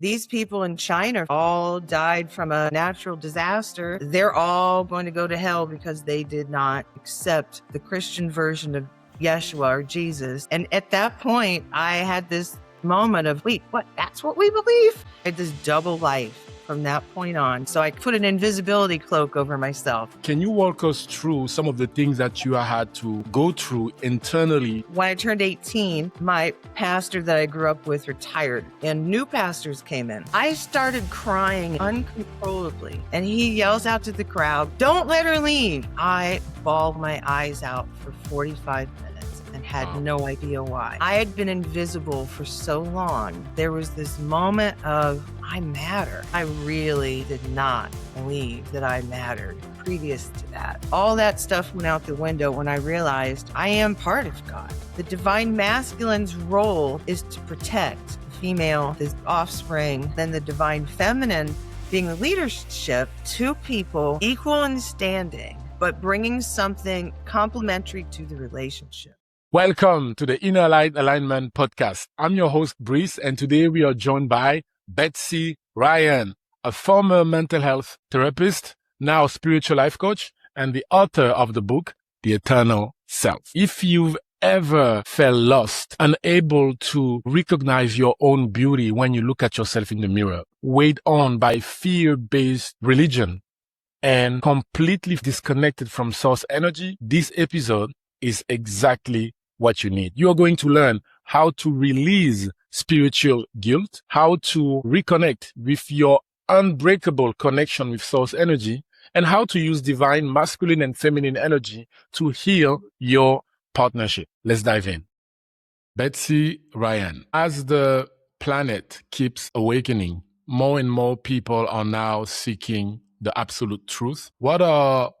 these people in China all died from a natural disaster. They're all going to go to hell because they did not accept the Christian version of Yeshua or Jesus. And at that point, I had this moment of, wait, what? That's what we believe? I had this double life from that point on. So I put an invisibility cloak over myself. Can you walk us through some of the things that you had to go through internally? When I turned 18, my pastor that I grew up with retired and new pastors came in. I started crying uncontrollably and he yells out to the crowd, "Don't let her leave." I bawled my eyes out for 45 minutes and had no idea why. I had been invisible for so long. There was this moment of, I matter. I really did not believe that I mattered previous to that. All that stuff went out the window when I realized I am part of God. The divine masculine's role is to protect the female, the offspring, then the divine feminine being the leadership, two people equal in standing, but bringing something complementary to the relationship. Welcome to the Inner Light Alignment Podcast. I'm your host, Brice, and today we are joined by Betsy Ryan, a former mental health therapist, now spiritual life coach, and the author of the book, The Eternal Self. If you've ever felt lost, unable to recognize your own beauty when you look at yourself in the mirror, weighed on by fear-based religion, and completely disconnected from source energy, this episode is exactly what you need. You are going to learn how to release spiritual guilt, how to reconnect with your unbreakable connection with source energy, and how to use divine masculine and feminine energy to heal your partnership. Let's dive in. Betsy Ryan, as the planet keeps awakening, more and more people are now seeking the absolute truth. What are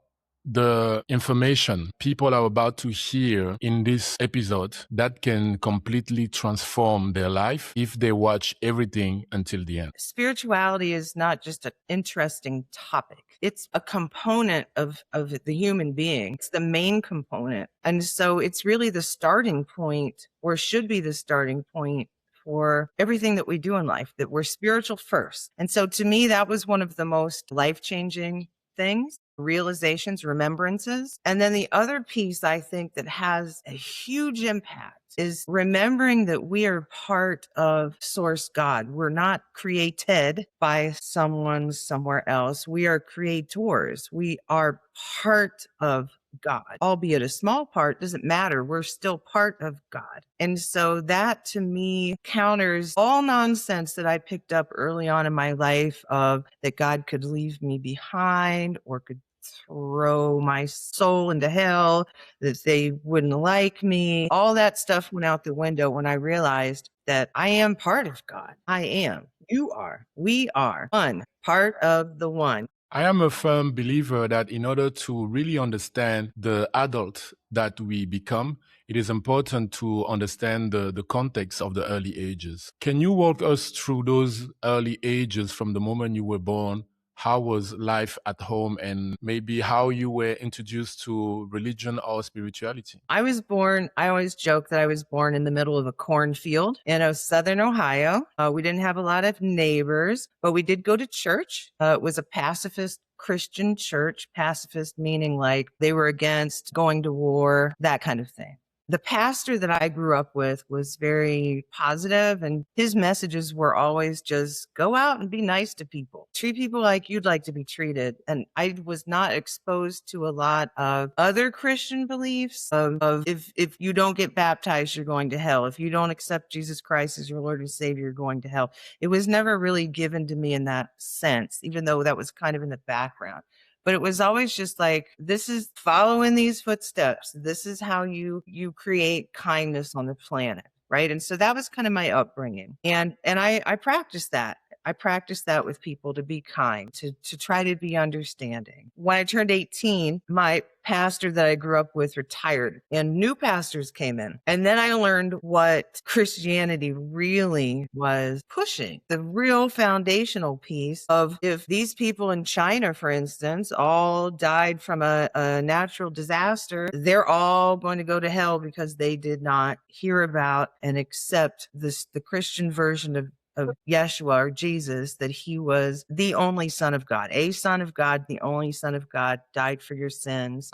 the information people are about to hear in this episode that can completely transform their life if they watch everything until the end? Spirituality is not just an interesting topic. It's a component of the human being. It's the main component. And so it's really the starting point, or should be the starting point, for everything that we do in life, that we're spiritual first. And so to me, that was one of the most life-changing things, realizations, remembrances. And then the other piece I think that has a huge impact is remembering that we are part of Source God. We're not created by someone somewhere else. We are creators. We are part of God, albeit a small part, doesn't matter. We're still part of God. And so that to me counters all nonsense that I picked up early on in my life of that God could leave me behind or could throw my soul into hell, that they wouldn't like me. All that stuff went out the window when I realized that I am part of God. I am. You are. We are one, part of the one. I am a firm believer that in order to really understand the adult that we become, it is important to understand the context of the early ages. Can you walk us through those early ages from the moment you were born? How was life at home, and maybe how you were introduced to religion or spirituality? I always joke that I was born in the middle of a cornfield in southern Ohio. We didn't have a lot of neighbors, but we did go to church. It was a pacifist Christian church, pacifist meaning like they were against going to war, that kind of thing. The pastor that I grew up with was very positive, and his messages were always just go out and be nice to people. Treat people like you'd like to be treated. And I was not exposed to a lot of other Christian beliefs of if you don't get baptized, you're going to hell. If you don't accept Jesus Christ as your Lord and Savior, you're going to hell. It was never really given to me in that sense, even though that was kind of in the background. But it was always just like, this is following these footsteps. This is how you create kindness on the planet, right? And so that was kind of my upbringing. And I practiced that. I practiced that with people, to be kind, to try to be understanding. When I turned 18, my pastor that I grew up with retired and new pastors came in. And then I learned what Christianity really was pushing. The real foundational piece of, if these people in China, for instance, all died from a natural disaster, they're all going to go to hell because they did not hear about and accept the Christian version of of Yeshua or Jesus, that he was the only son of God, a son of God, the only son of God, died for your sins.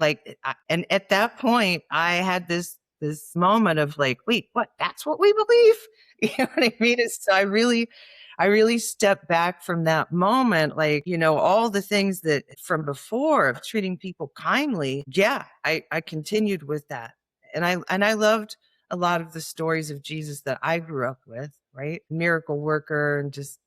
And at that point, I had this moment of like, wait, what? That's what we believe? You know what I mean? So I really stepped back from that moment, like, all the things that from before of treating people kindly. Yeah, I continued with that. And I loved a lot of the stories of Jesus that I grew up with, right? Miracle worker, and just,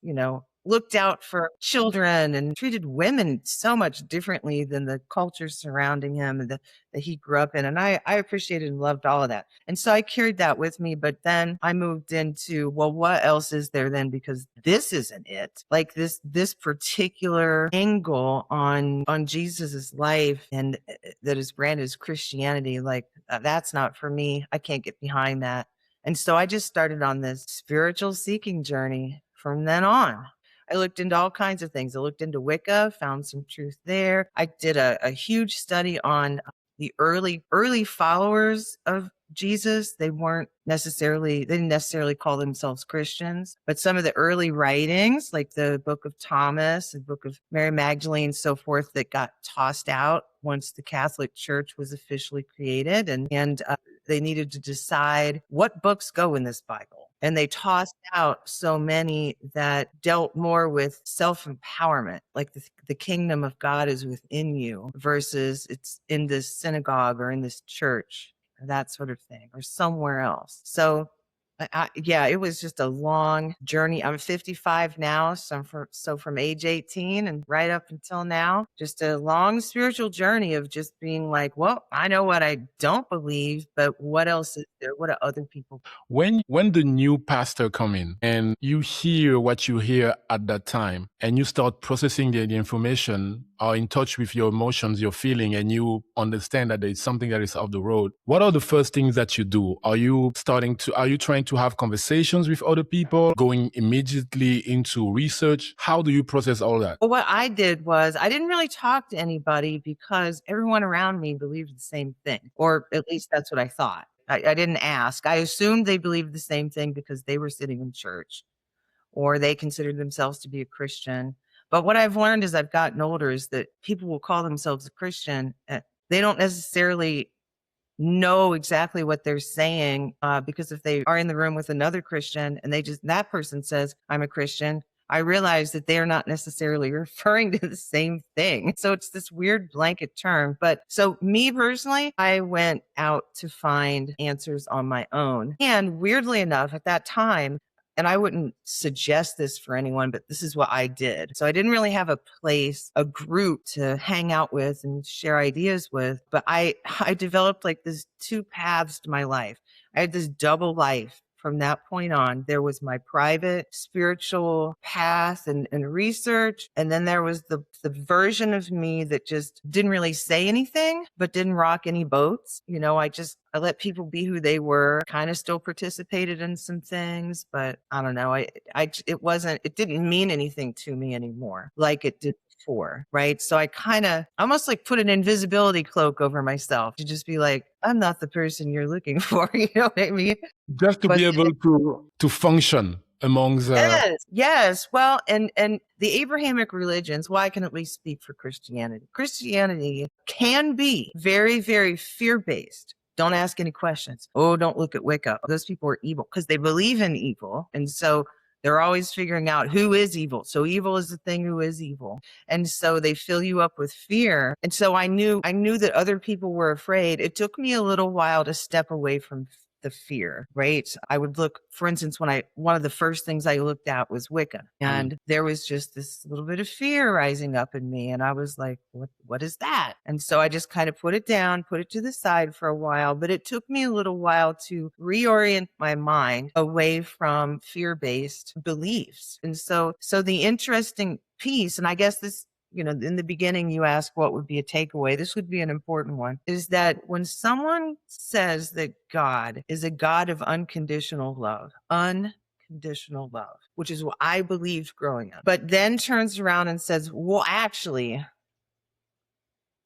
looked out for children and treated women so much differently than the culture surrounding him and that he grew up in. And I appreciated and loved all of that. And so I carried that with me. But then I moved into, well, what else is there then? Because this isn't it. Like this particular angle on Jesus's life, and that is branded as Christianity, like that's not for me. I can't get behind that. And so I just started on this spiritual seeking journey from then on. I looked into all kinds of things. I looked into Wicca, found some truth there. I did a huge study on the early followers of Jesus. They didn't necessarily call themselves Christians, but some of the early writings, like the Book of Thomas, the Book of Mary Magdalene, so forth, that got tossed out once the Catholic Church was officially created, and they needed to decide what books go in this Bible. And they tossed out so many that dealt more with self-empowerment, like the kingdom of God is within you versus it's in this synagogue or in this church, or that sort of thing, or somewhere else. So yeah, it was just a long journey. I'm 55 now, so from age 18 and right up until now, just a long spiritual journey of just being like, well, I know what I don't believe, but what else is there? What do other people? When the new pastor come in and you hear what you hear at that time, and you start processing the information, are in touch with your emotions, your feeling, and you understand that there is something that is off the road, what are the first things that you do? Are you trying to have conversations with other people, going immediately into research? How do you process all that? Well, what I did was I didn't really talk to anybody because everyone around me believed the same thing, or at least that's what I thought. I didn't ask. I assumed they believed the same thing because they were sitting in church or they considered themselves to be a Christian. But what I've learned as I've gotten older is that people will call themselves a Christian. They don't necessarily know exactly what they're saying, because if they are in the room with another Christian and that person says, I'm a Christian, I realize that they're not necessarily referring to the same thing. So it's this weird blanket term. But so me personally, I went out to find answers on my own. And weirdly enough, at that time, and I wouldn't suggest this for anyone, but this is what I did. So I didn't really have a group to hang out with and share ideas with, but I developed like this two paths to my life. I had this double life. From that point on, there was my private spiritual path and research. And then there was the version of me that just didn't really say anything, but didn't rock any boats. I let people be who they were, kind of still participated in some things, but I don't know. It didn't mean anything to me anymore like it did before. Right. So I kind of almost like put an invisibility cloak over myself to just be like, I'm not the person you're looking for. You know what I mean? Just to But be able to function amongst yes. Well, and the Abrahamic religions, well, I can at least speak for Christianity. Christianity can be very, very fear-based. Don't ask any questions. Oh, don't look at Wicca. Those people are evil because they believe in evil. And so they're always figuring out who is evil. So evil is the thing who is evil. And so they fill you up with fear. And so I knew that other people were afraid. It took me a little while to step away from the fear, right? I would look, for instance, one of the first things I looked at was Wicca, and there was just this little bit of fear rising up in me. And I was like, what is that? And so I just kind of put it down, put it to the side for a while, but it took me a little while to reorient my mind away from fear-based beliefs. And so the interesting piece, and I guess this, in the beginning, you asked what would be a takeaway. This would be an important one, is that when someone says that God is a God of unconditional love, which is what I believed growing up, but then turns around and says, well, actually,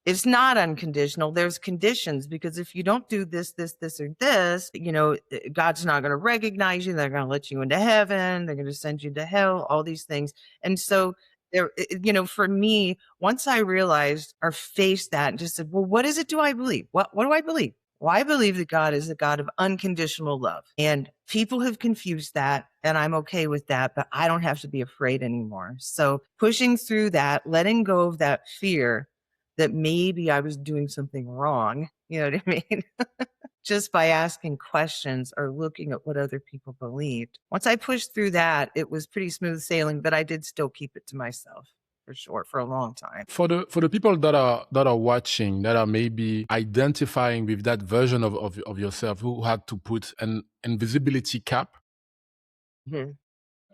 It's not unconditional. There's conditions, because if you don't do this, or this, God's not going to recognize you. They're going to let you into heaven. They're going to send you to hell, all these things. And so there, for me, once I realized or faced that and just said, well, what is it do I believe? What do I believe? Well, I believe that God is a God of unconditional love. And people have confused that, and I'm okay with that, but I don't have to be afraid anymore. So pushing through that, letting go of that fear that maybe I was doing something wrong, you know what I mean? Just by asking questions or looking at what other people believed. Once I pushed through that, it was pretty smooth sailing, but I did still keep it to myself for sure for a long time. For the people that are watching, that are maybe identifying with that version of yourself who had to put an invisibility cap,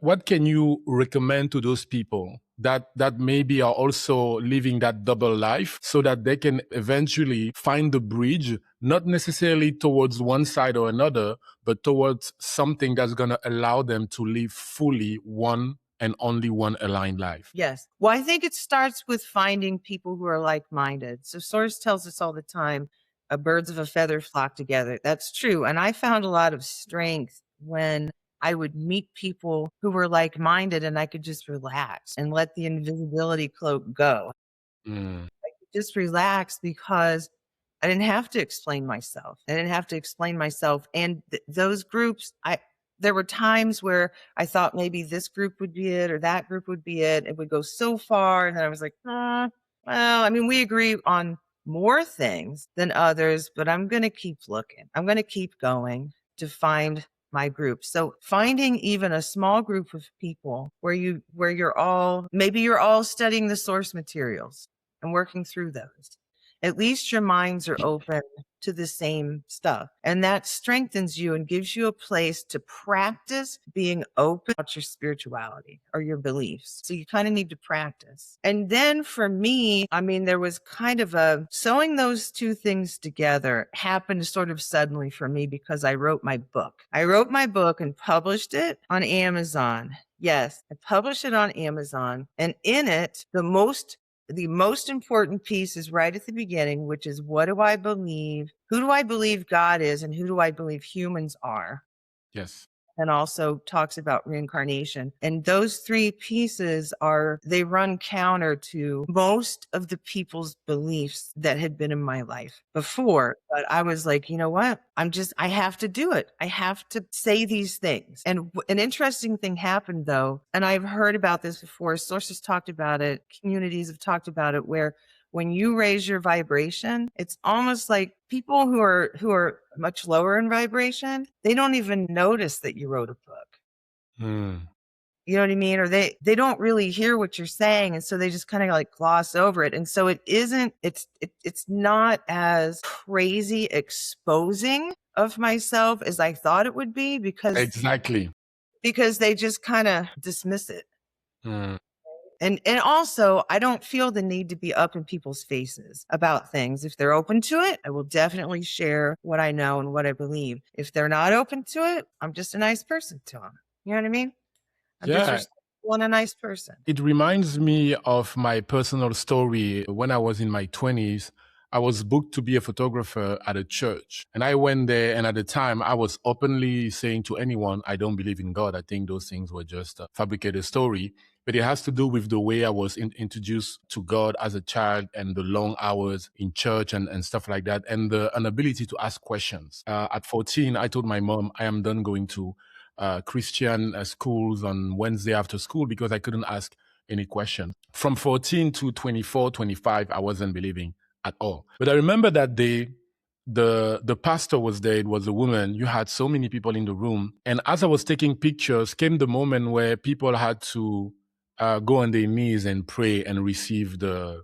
what can you recommend to those people that maybe are also living that double life, so that they can eventually find the bridge, not necessarily towards one side or another, but towards something that's going to allow them to live fully one and only one aligned life? Yes. Well, I think it starts with finding people who are like-minded. So Source tells us all the time, birds of a feather flock together. That's true. And I found a lot of strength when I would meet people who were like-minded, and I could just relax and let the invisibility cloak go. Mm. I could just relax because I didn't have to explain myself. And those groups, there were times where I thought maybe this group would be it or that group would be it. It would go so far. And then I was like, well, I mean, we agree on more things than others, but I'm going to keep looking. I'm going to keep going to find my group. So finding even a small group of people where you're all studying the source materials and working through those. At least your minds are open to the same stuff. And that strengthens you and gives you a place to practice being open about your spirituality or your beliefs. So you kind of need to practice. And then for me, I mean, there was kind of a sewing those two things together happened sort of suddenly for me because I wrote my book. I wrote my book and published it on Amazon. Yes, I published it on Amazon. And in it, the most important piece is right at the beginning, which is, what do I believe? Who do I believe God is? And who do I believe humans are? Yes. And also talks about reincarnation. And those three pieces they run counter to most of the people's beliefs that had been in my life before. But I was like, you know what? I have to do it. I have to say these things. And an interesting thing happened though, and I've heard about this before, sources talked about it, communities have talked about it, where when you raise your vibration, it's almost like people who are much lower in vibration, they don't even notice that you wrote a book. Mm. You know what I mean? Or they don't really hear what you're saying. And so they just kind of like gloss over it. And so it's not as crazy exposing of myself as I thought it would be because they just kind of dismiss it. Mm. And also, I don't feel the need to be up in people's faces about things. If they're open to it, I will definitely share what I know and what I believe. If they're not open to it, I'm just a nice person to them. You know what I mean? I'm just respectful and a nice person. It reminds me of my personal story. When I was in my 20s, I was booked to be a photographer at a church. And I went there, and at the time, I was openly saying to anyone, I don't believe in God. I think those things were just a fabricated story. But it has to do with the way I was introduced to God as a child, and the long hours in church and stuff like that, and the inability to ask questions. At 14, I told my mom, I am done going to Christian schools on Wednesday after school because I couldn't ask any question. From 14 to 24, 25, I wasn't believing at all. But I remember that day, the pastor was there. It was a woman. You had so many people in the room. And as I was taking pictures, came the moment where people had to go on their knees and pray and receive the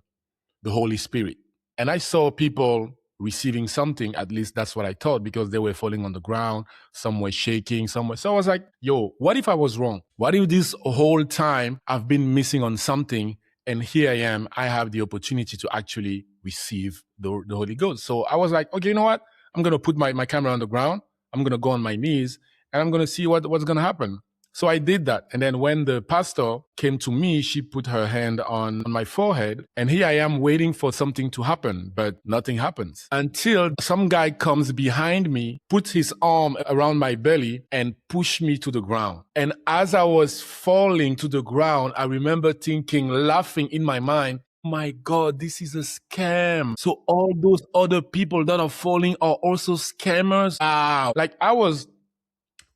Holy Spirit. And I saw people receiving something, at least that's what I thought, because they were falling on the ground, some were shaking, some were. So I was like, yo, what if I was wrong? What if this whole time I've been missing on something, and here I am, I have the opportunity to actually receive the Holy Ghost. So I was like, okay, you know what? I'm going to put my camera on the ground. I'm going to go on my knees, and I'm going to see what's going to happen. So I did that. And then when the pastor came to me, she put her hand on my forehead, and here I am waiting for something to happen, but nothing happens until some guy comes behind me, puts his arm around my belly and push me to the ground. And as I was falling to the ground, I remember thinking, laughing in my mind, my God, this is a scam. So all those other people that are falling are also scammers. Wow. Like I was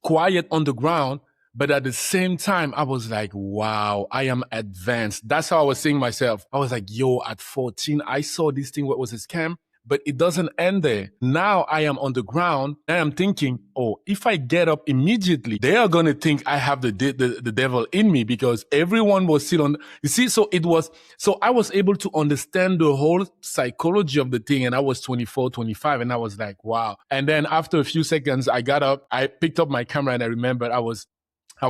quiet on the ground, but at the same time, I was like, wow, I am advanced. That's how I was seeing myself. I was like, yo, at 14, I saw this thing, what was a scam, but it doesn't end there. Now I am on the ground. I am thinking, oh, if I get up immediately, they are going to think I have the devil in me, because everyone was still on. You see, so I was able to understand the whole psychology of the thing. And I was 24, 25, and I was like, wow. And then after a few seconds, I got up, I picked up my camera, and I remembered I was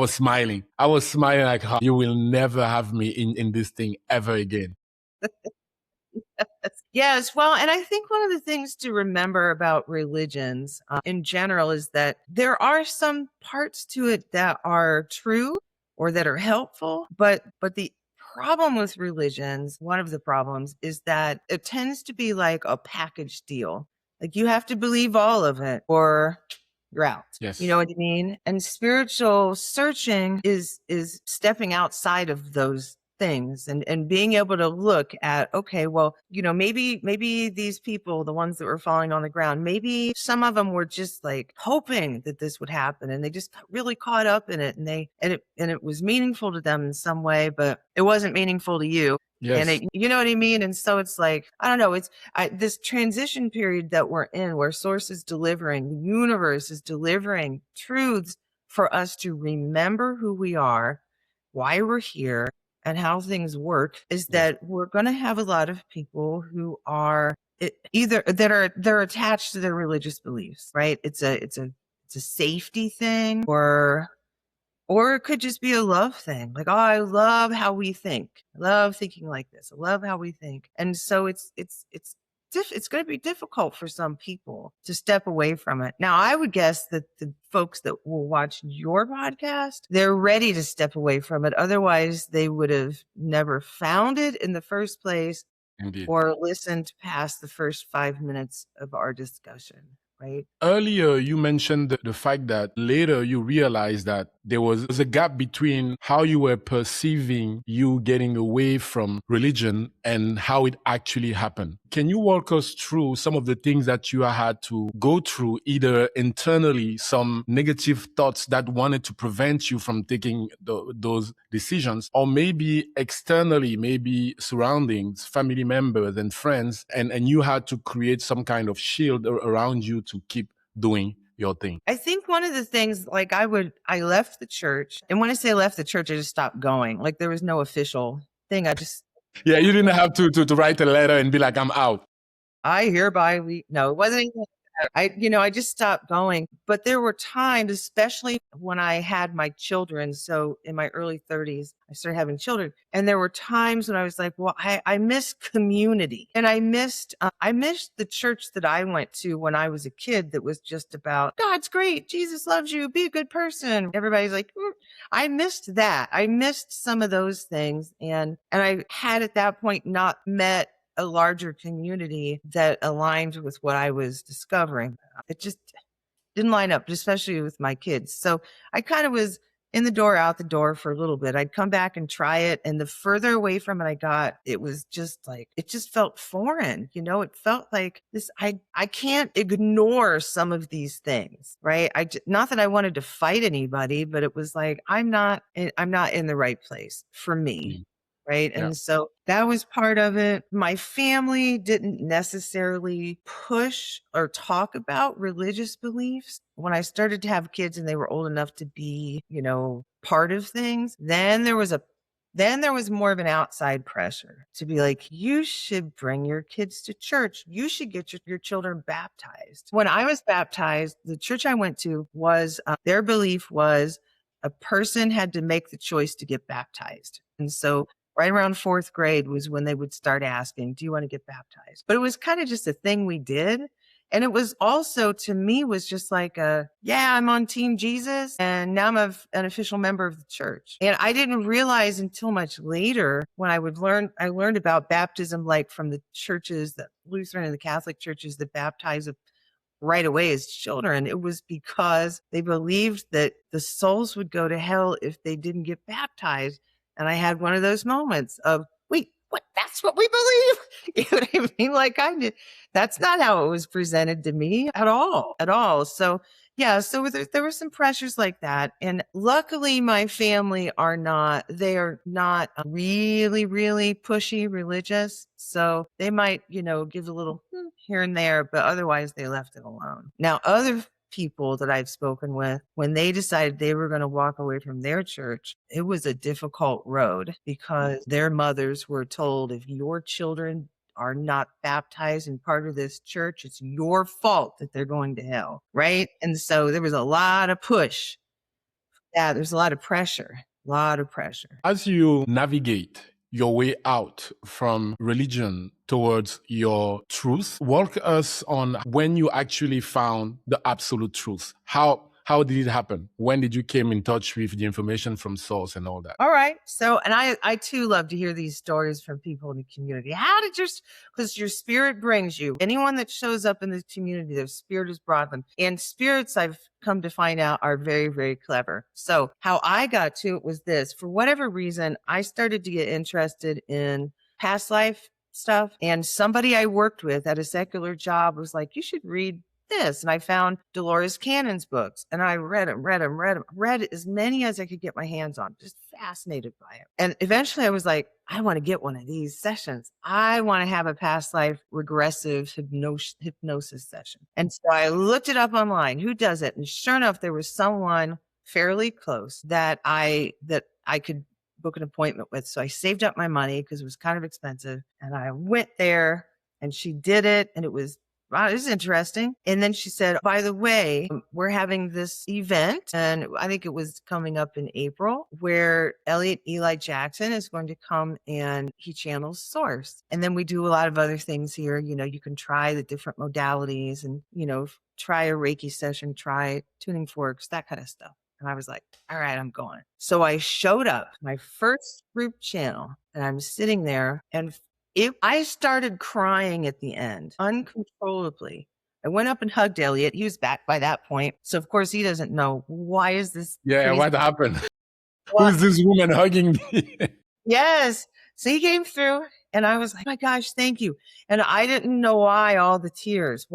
smiling. I was smiling like, oh, you will never have me in this thing ever again. Yes. Well, and I think one of the things to remember about religions in general is that there are some parts to it that are true or that are helpful, but the problem with religions, one of the problems is that it tends to be like a package deal. Like you have to believe all of it or you're out. Yes. You know what I mean? And spiritual searching is stepping outside of those things and being able to look at, okay, well, you know, maybe these people, the ones that were falling on the ground, maybe some of them were just like hoping that this would happen and they just got really caught up in it and it was meaningful to them in some way, but it wasn't meaningful to you. Yes. And you know what I mean? And so it's like, I don't know, it's this transition period that we're in where source is delivering, the universe is delivering truths for us to remember who we are, why we're here, and how things work, is that we're going to have a lot of people who are either they're attached to their religious beliefs, right? It's a safety thing, or it could just be a love thing. Like, oh, I love how we think. I love thinking like this. I love how we think. And so it's going to be difficult for some people to step away from it. Now, I would guess that the folks that will watch your podcast, they're ready to step away from it. Otherwise, they would have never found it in the first place. Indeed. Or listened past the first 5 minutes of our discussion. Right? Earlier, you mentioned the fact that later you realized that there was a gap between how you were perceiving you getting away from religion and how it actually happened. Can you walk us through some of the things that you had to go through, either internally, some negative thoughts that wanted to prevent you from taking those decisions, or maybe externally, maybe surroundings, family members and friends, and you had to create some kind of shield around you to keep doing your thing? I think one of the things, like I left the church, and when I say left the church, I just stopped going. Like there was no official thing. Yeah, you didn't have to write a letter and be like, I'm out. I hereby no, it wasn't anything like that. I just stopped going. But there were times, especially when I had my children. So in my early 30s, I started having children. And there were times when I was like, well, I miss community. And I missed the church that I went to when I was a kid that was just about, God's great, Jesus loves you, be a good person. Everybody's like, I missed that. I missed some of those things. And I had at that point not met a larger community that aligned with what I was discovering. It just didn't line up, especially with my kids. So I kind of was in the door, out the door for a little bit. I'd come back and try it. And the further away from it I got, it was just like, it just felt foreign. You know, it felt like this, I can't ignore some of these things, right? Not that I wanted to fight anybody, but it was like, I'm not in the right place for me. Right. Yeah. And so that was part of it. My family didn't necessarily push or talk about religious beliefs. When I started to have kids and they were old enough to be, part of things, then there was more of an outside pressure to be like, you should bring your kids to church. You should get your children baptized. When I was baptized, the church I went to was, their belief was a person had to make the choice to get baptized. And so right around 4th grade was when they would start asking, do you want to get baptized? But it was kind of just a thing we did. And it was also, to me, was just like yeah, I'm on Team Jesus, and now I'm an official member of the church. And I didn't realize until much later when I learned about baptism, like from the churches, the Lutheran and the Catholic churches that baptize right away as children. It was because they believed that the souls would go to hell if they didn't get baptized. And I had one of those moments of, wait, what? That's what we believe? You know what I mean? Like that's not how it was presented to me at all, at all. So yeah, so there were some pressures like that. And luckily my family they are not really, really pushy religious. So they might, give a little here and there, but otherwise they left it alone. Now, other people that I've spoken with, when they decided they were going to walk away from their church, it was a difficult road because their mothers were told, if your children are not baptized and part of this church, it's your fault that they're going to hell, right? And so there was a lot of push. Yeah, there's a lot of pressure, a lot of pressure. As you navigate your way out from religion towards your truth, walk us on when you actually found the absolute truth. How did it happen? When did you came in touch with the information from source and all that? All right. So, and I too love to hear these stories from people in the community. Because your spirit brings you. Anyone that shows up in the community, their spirit has brought them. And spirits, I've come to find out, are very, very clever. So how I got to it was this. For whatever reason, I started to get interested in past life stuff. And somebody I worked with at a secular job was like, you should read this. And I found Dolores Cannon's books and I read as many as I could get my hands on, just fascinated by it. And eventually I was like, I want to get one of these sessions. I want to have a past life regressive hypnosis session. And so I looked it up online. Who does it? And sure enough, there was someone fairly close that I could book an appointment with. So I saved up my money because it was kind of expensive. And I went there and she did it. And it was, wow, this is interesting. And then she said, by the way, we're having this event, and I think it was coming up in April, where Elliot Eli Jackson is going to come and he channels Source. And then we do a lot of other things here. You can try the different modalities and, try a Reiki session, try tuning forks, that kind of stuff. And I was like, all right, I'm going. So I showed up, my first group channel, and I'm sitting there and I started crying at the end uncontrollably. I went up and hugged Elliot. He was back by that point. So of course he doesn't know, why is this crazy? What happened? Who's this woman hugging me? Yes. So he came through and I was like, oh my gosh, thank you. And I didn't know why all the tears.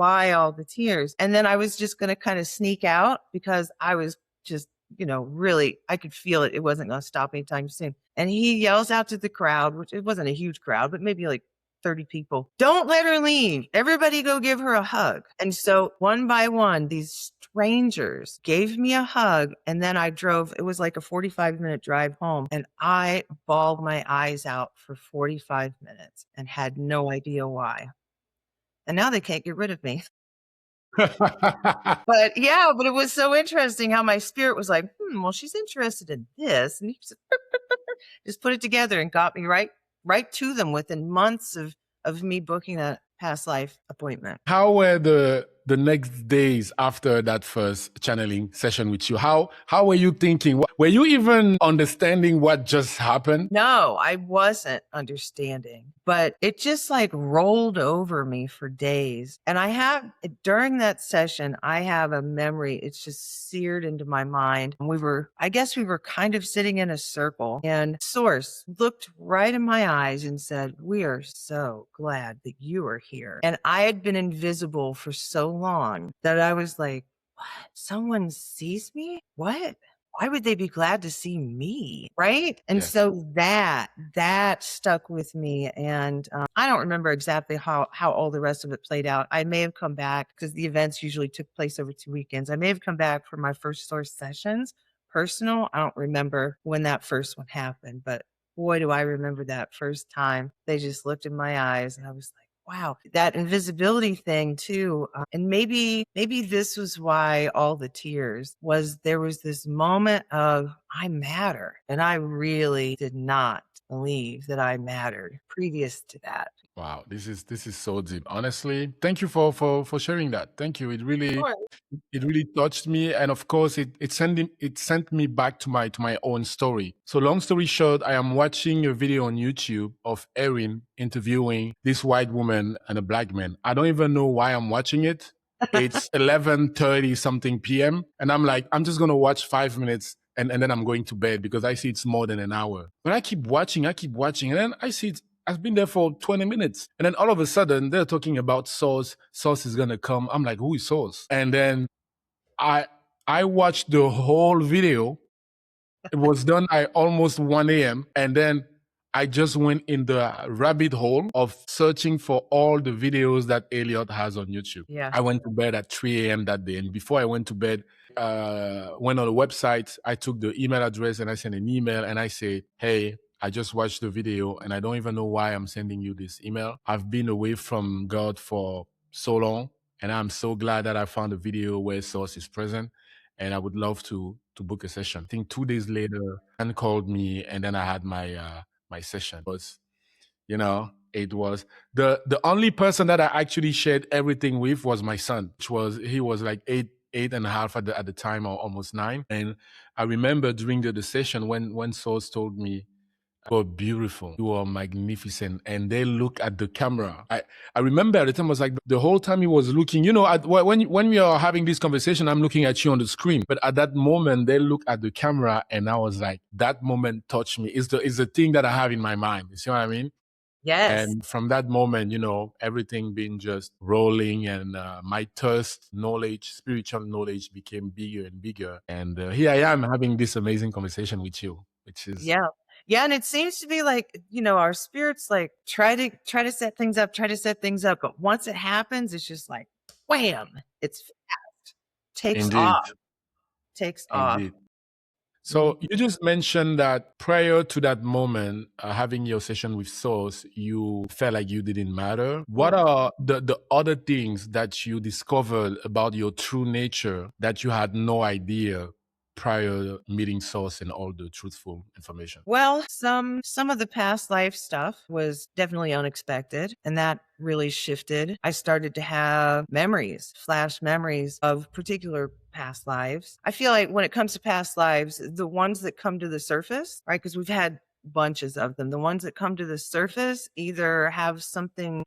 And then I was just going to kind of sneak out because I was just, really, I could feel it. It wasn't going to stop anytime soon. And he yells out to the crowd, which it wasn't a huge crowd, but maybe like 30 people. Don't let her leave. Everybody go give her a hug. And so one by one, these strangers gave me a hug. And then it was like a 45-minute drive home. And I bawled my eyes out for 45 minutes and had no idea why. And now they can't get rid of me. But it was so interesting how my spirit was like, well, she's interested in this. And he just put it together and got me right to them within months of me booking that past life appointment. How were the next days after that first channeling session with you? How were you thinking? Were you even understanding what just happened? No, I wasn't understanding, but it just like rolled over me for days. And during that session, I have a memory. It's just seared into my mind. I guess we were kind of sitting in a circle, and Source looked right in my eyes and said, we are so glad that you are here. And I had been invisible for so long that I was like, what? Someone sees me? What? Why would they be glad to see me? Right? And Yes. so that stuck with me. And I don't remember exactly how all the rest of it played out. I may have come back because the events usually took place over 2 weekends. I may have come back for my first Source sessions. Personal, I don't remember when that first one happened, but boy, do I remember that first time. They just looked in my eyes and I was like, wow, that invisibility thing too. And maybe this was why all the tears there was this moment of I matter. And I really did not believe that I mattered previous to that. Wow, this is so deep. Honestly, thank you for sharing that. Thank you. Sure. It really touched me, and of course, it sent me back to my own story. So, long story short, I am watching a video on YouTube of Erin interviewing this white woman and a black man. I don't even know why I'm watching it. It's 11:30 something p.m. and I'm like, I'm just gonna watch 5 minutes. And then I'm going to bed because I see it's more than an hour. But I keep watching, and then I see I've been there for 20 minutes. And then all of a sudden, they're talking about Sauce. Sauce is going to come. I'm like, who is Sauce? And then I I watched the whole video. It was done at almost 1 a.m. And then I just went in the rabbit hole of searching for all the videos that Elliot has on YouTube. Yeah. I went to bed at 3 a.m. that day. And before I went to bed, went on the website, I took the email address and I sent an email and I said, hey, I just watched the video and I don't even know why I'm sending you this email. I've been away from God for so long and I'm so glad that I found a video where Source is present and I would love to book a session. I think 2 days later, Anne called me and then I had my session. It was, it was the only person that I actually shared everything with was my son, he was like eight and a half at the time or almost 9. And I remember during the session when Source told me, you are beautiful. You are magnificent. And they look at the camera. I remember at the time, it was like the whole time he was looking, when we are having this conversation, I'm looking at you on the screen. But at that moment, they look at the camera and I was like, that moment touched me. It's the thing that I have in my mind. You see what I mean? Yes. And from that moment, everything being just rolling and my spiritual knowledge became bigger and bigger. And here I am having this amazing conversation with you, which is Yeah. Yeah. And it seems to be like, our spirits like try to set things up, But once it happens, it's just like, wham, it's fast, takes indeed, off, takes off. indeed. So you just mentioned that prior to that moment, having your session with Source, you felt like you didn't matter. What are the other things that you discovered about your true nature that you had no idea prior meeting Source and all the truthful information? Well, some of the past life stuff was definitely unexpected, and that really shifted. I started to have flash memories of particular past lives. I feel like when it comes to past lives, the ones that come to the surface, right? Because we've had bunches of them. The ones that come to the surface either have something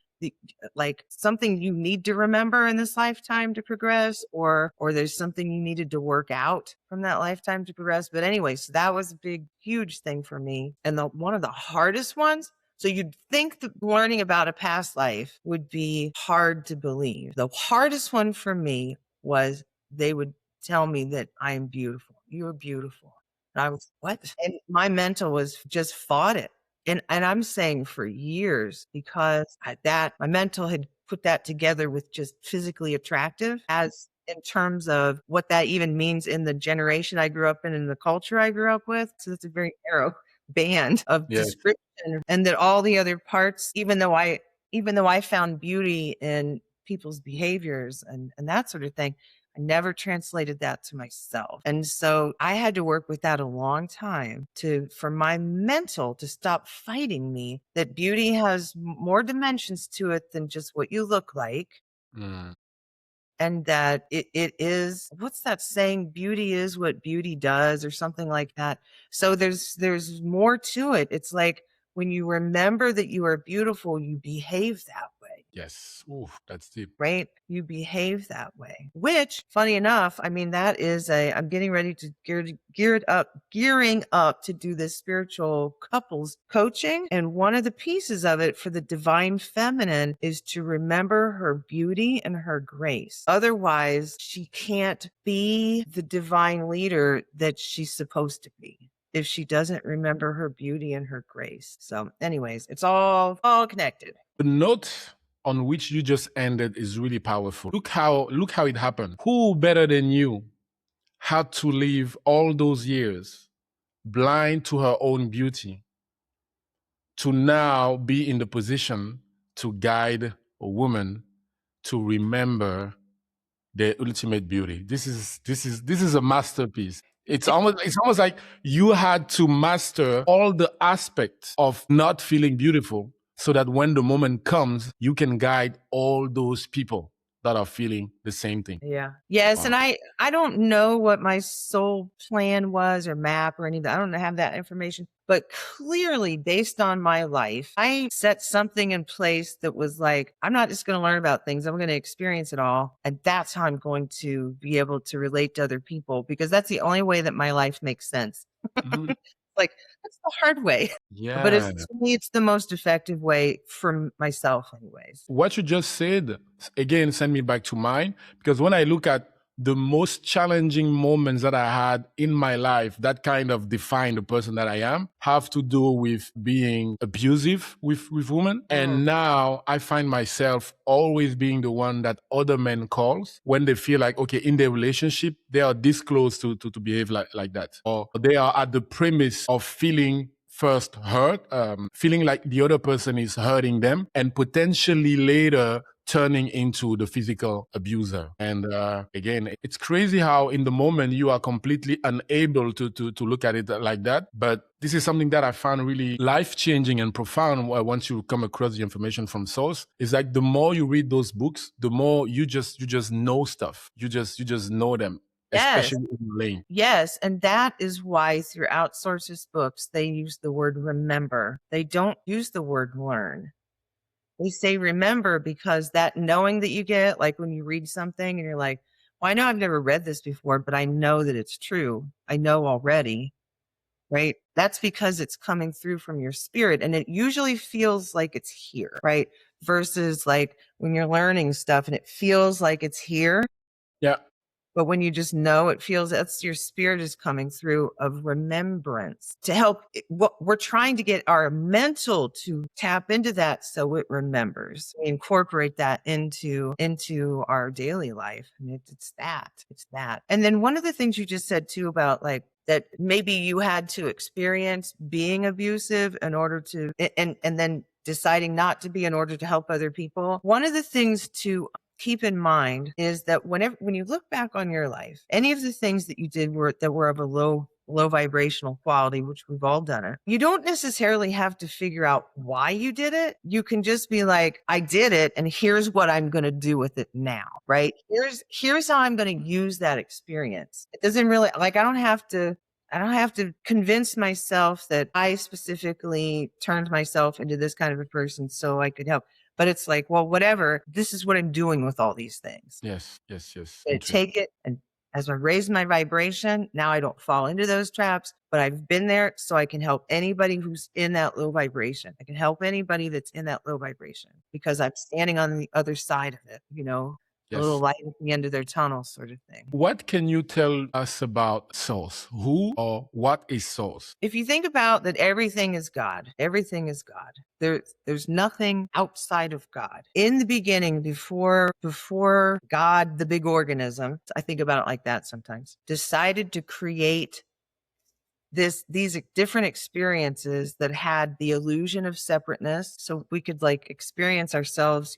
like something you need to remember in this lifetime to progress, or there's something you needed to work out from that lifetime to progress. But anyway, so that was a big, huge thing for me. And one of the hardest ones. So you'd think that learning about a past life would be hard to believe. The hardest one for me was they would tell me that I am beautiful. You're beautiful. And I was, what? And my mental was just fought it. And I'm saying for years, because my mental had put that together with just physically attractive, as in terms of what that even means in the generation I grew up in and the culture I grew up with. So that's a very narrow band of description. And that all the other parts, even though I found beauty in people's behaviors and that sort of thing, I never translated that to myself. And so I had to work with that a long time for my mental to stop fighting me, that beauty has more dimensions to it than just what you look like. And that it is, what's that saying? Beauty is what beauty does, or something like that. So there's more to it. It's like when you remember that you are beautiful, you behave that way. Yes. Oof, that's deep. Right? You behave that way, which, funny enough, I mean, that is I'm getting ready to gearing up to do this spiritual couples coaching. And one of the pieces of it for the divine feminine is to remember her beauty and her grace. Otherwise, she can't be the divine leader that she's supposed to be if she doesn't remember her beauty and her grace. So anyways, it's all connected. The note on which you just ended is really powerful. Look how it happened. Who better than you had to live all those years blind to her own beauty to now be in the position to guide a woman to remember their ultimate beauty. This is a masterpiece. It's almost like you had to master all the aspects of not feeling beautiful so that when the moment comes, you can guide all those people that are feeling the same thing. Yeah. Yes. And Wow. I don't know what my soul plan was or map or anything. I don't have that information. But clearly, based on my life, I set something in place that was like, I'm not just going to learn about things, I'm going to experience it all. And that's how I'm going to be able to relate to other people because that's the only way that my life makes sense. Mhm. Like, that's the hard way. But Yeah. to me, it's the most effective way for myself, anyways. What you just said, again, send me back to mine. Because when I look at the most challenging moments that I had in my life that kind of define the person that I am have to do with being abusive with women. And now I find myself always being the one that other men calls when they feel like, okay, in their relationship, they are this close to behave like that. Or they are at the premise of feeling first hurt, feeling like the other person is hurting them, and potentially later turning into the physical abuser. And again, it's crazy how in the moment you are completely unable to look at it like that. But this is something that I found really life-changing and profound once you come across the information from source. It's like the more you read those books, the more you just know stuff. You just know them, Yes. especially in lane. Yes, and that is why throughout Source's books, they use the word remember. They don't use the word learn. They say remember because that knowing that you get, like when you read something and you're like, well, I know I've never read this before, but I know that it's true. I know already, right? That's because it's coming through from your spirit and it usually feels like it's here, right? Versus like when you're learning stuff and it feels like it's here, Yeah. but when you just know, it feels that's your spirit is coming through of remembrance to help. What we're trying to get our mental to tap into that so it remembers. We incorporate that into our daily life. And it's that. It's that. And then one of the things you just said too about like that maybe you had to experience being abusive in order to and then deciding not to be in order to help other people. One of the things to keep in mind is that when you look back on your life, any of the things that you did that were of a low vibrational quality, which we've all done it, you don't necessarily have to figure out why you did it. You can just be like, I did it and here's what I'm going to do with it now, right? Here's how I'm going to use that experience. It doesn't really like I don't have to convince myself that I specifically turned myself into this kind of a person so I could help. But it's like, well, whatever, this is what I'm doing with all these things. Yes. Yes. I take it and as I raise my vibration, now I don't fall into those traps, but I've been there so I can help anybody who's in that low vibration. I can help anybody that's in that low vibration because I'm standing on the other side of it, a little Yes. light at the end of their tunnel sort of thing. What can you tell us about source? Who or what is source? If you think about that everything is God, everything is God. There's nothing outside of God. In the beginning, before God, the big organism, I think about it like that sometimes, decided to create these different experiences that had the illusion of separateness so we could like experience ourselves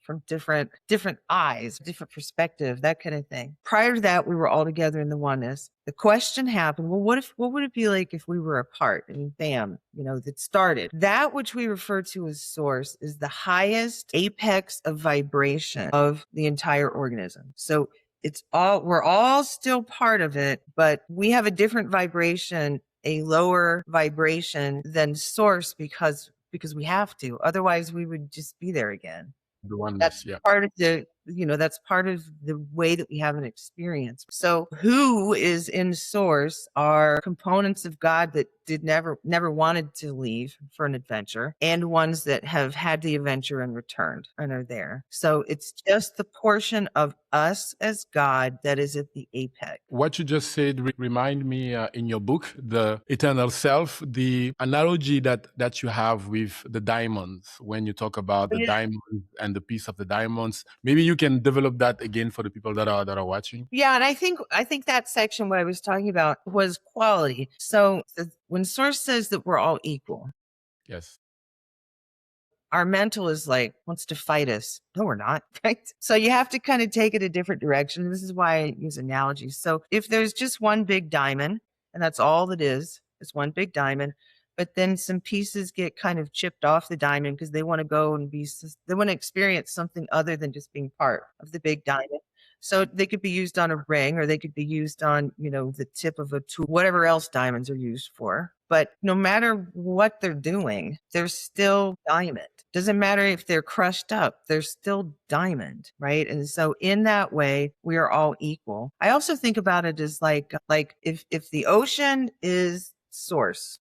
from different eyes, different perspective, that kind of thing. Prior to that, we were all together in the oneness. The question happened, well, what would it be like if we were apart? And bam, that started. That which we refer to as source is the highest apex of vibration of the entire organism. So we're all still part of it, but we have a different vibration, a lower vibration than source because we have to. Otherwise we would just be there again. The oneness, That's yeah. part of that's part of the way that we have an experience. So who is in source are components of God that never wanted to leave for an adventure and ones that have had the adventure and returned and are there. So it's just the portion of us as God that is at the apex. What you just said remind me in your book, The Eternal Self, the analogy that you have with the diamonds when you talk about the diamond and the piece of the diamonds. Maybe you can develop that again for the people that are watching. Yeah, and I think that section what I was talking about was quality. So when Source says that we're all equal, Yes. our mental is like, wants to fight us. No, we're not. Right. So you have to kind of take it a different direction. This is why I use analogies. So if there's just one big diamond, and that's all it is, it's one big diamond, but then some pieces get kind of chipped off the diamond because they want to go and they want to experience something other than just being part of the big diamond. So they could be used on a ring, or they could be used on, the tip of a tool, whatever else diamonds are used for. But no matter what they're doing, they're still diamond. Doesn't matter if they're crushed up, they're still diamond, right? And so in that way, we are all equal. I also think about it as like if the ocean is source,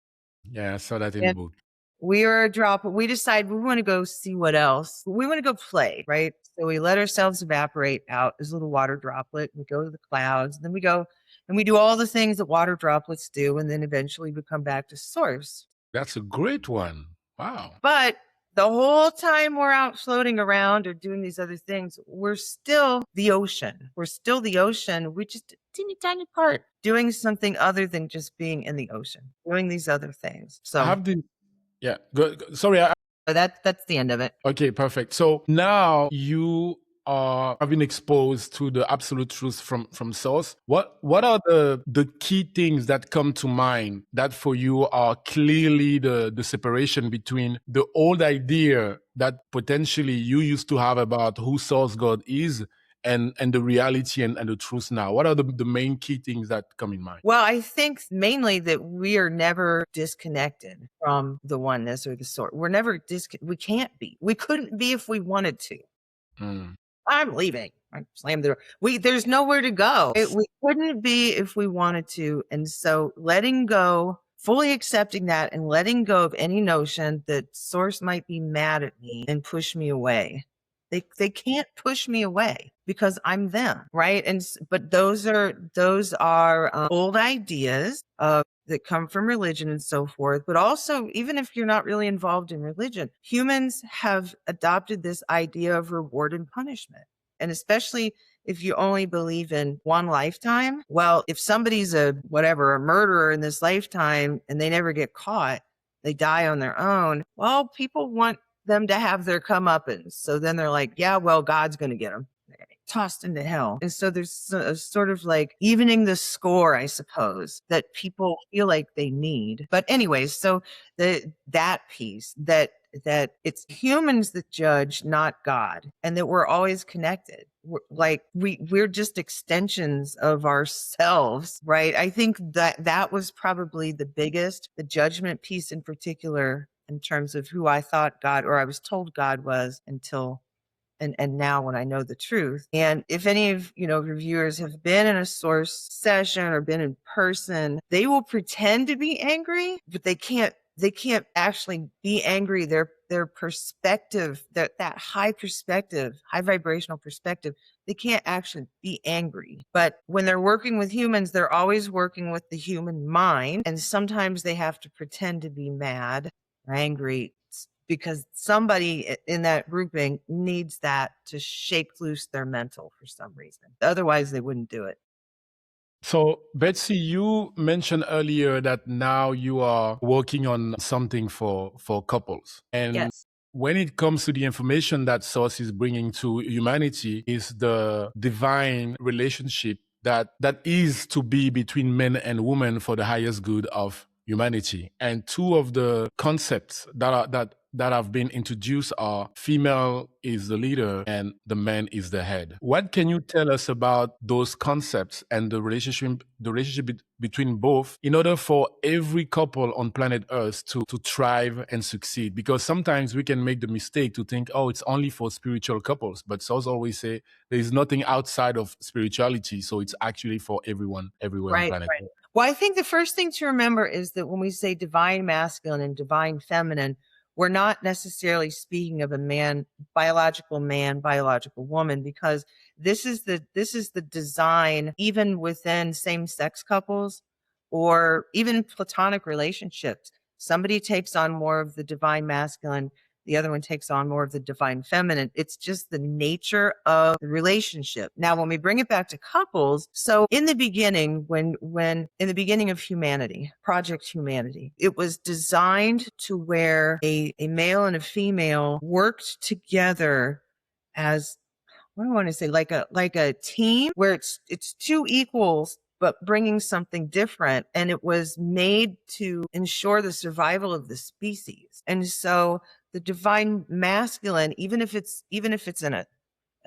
Yeah, I saw that in the book. we are a drop. We decide we want to go see what else. We want to go play, right? So we let ourselves evaporate out as a little water droplet. We go to the clouds, and then we go and we do all the things that water droplets do, and then eventually we come back to source. That's a great one. Wow. But the whole time we're out floating around or doing these other things, we're still the ocean. We're still the ocean. We're just a teeny tiny part doing something other than just being in the ocean, doing these other things. So I have the yeah. Sorry. that's the end of it. Okay, perfect. So now you have been exposed to the absolute truth from source. What are the key things that come to mind that for you are clearly the separation between the old idea that potentially you used to have about who source God is and the reality and the truth now? What are the main key things that come in mind? Well, I think mainly that we are never disconnected from the oneness or the source. We're never we can't be. We couldn't be if we wanted to. Mm. I'm leaving. I slammed the door. There's nowhere to go. We couldn't be if we wanted to. And so letting go, fully accepting that, and letting go of any notion that source might be mad at me and push me away. They can't push me away because I'm them, right? But those are old ideas that come from religion and so forth. But also, even if you're not really involved in religion, humans have adopted this idea of reward and punishment. And especially if you only believe in one lifetime, well, if somebody's a murderer in this lifetime and they never get caught, they die on their own. Well, people want them to have their comeuppance. So then they're like, yeah, well, God's going to get them. Tossed into hell. And so there's a sort of like evening the score, I suppose, that people feel like they need. But anyways, so that piece that it's humans that judge, not God, and that we're always connected. We're just extensions of ourselves, right? I think that was probably the judgment piece in particular, in terms of who I thought God, or I was told God was, until and now when I know the truth. And if any of your viewers have been in a source session or been in person, they will pretend to be angry, but they can't actually be angry. Their perspective, that high perspective, high vibrational perspective, they can't actually be angry. But when they're working with humans, they're always working with the human mind. And sometimes they have to pretend to be mad or angry because somebody in that grouping needs that to shake loose their mental for some reason. Otherwise, they wouldn't do it. So, Betsy, you mentioned earlier that now you are working on something for couples. And Yes. when it comes to the information that Source is bringing to humanity, is the divine relationship that is to be between men and women for the highest good of humanity. And two of the concepts that have been introduced are female is the leader and the man is the head. What can you tell us about those concepts and the relationship between both, in order for every couple on planet Earth to thrive and succeed? Because sometimes we can make the mistake to think, oh, it's only for spiritual couples. But Souls always say there is nothing outside of spirituality. So it's actually for everyone, everywhere on planet Earth. Well, I think the first thing to remember is that when we say divine masculine and divine feminine, we're not necessarily speaking of a biological woman, because this is the design, even within same-sex couples or even platonic relationships. Somebody takes on more of the divine masculine The other one takes on more of the divine feminine. It's just the nature of the relationship. Now, when we bring it back to couples, so in the beginning, when in the beginning of humanity, Project Humanity, it was designed to where a male and a female worked together as, what do I want to say, like a team where it's two equals but bringing something different, and it was made to ensure the survival of the species. And so the divine masculine, even if it's in a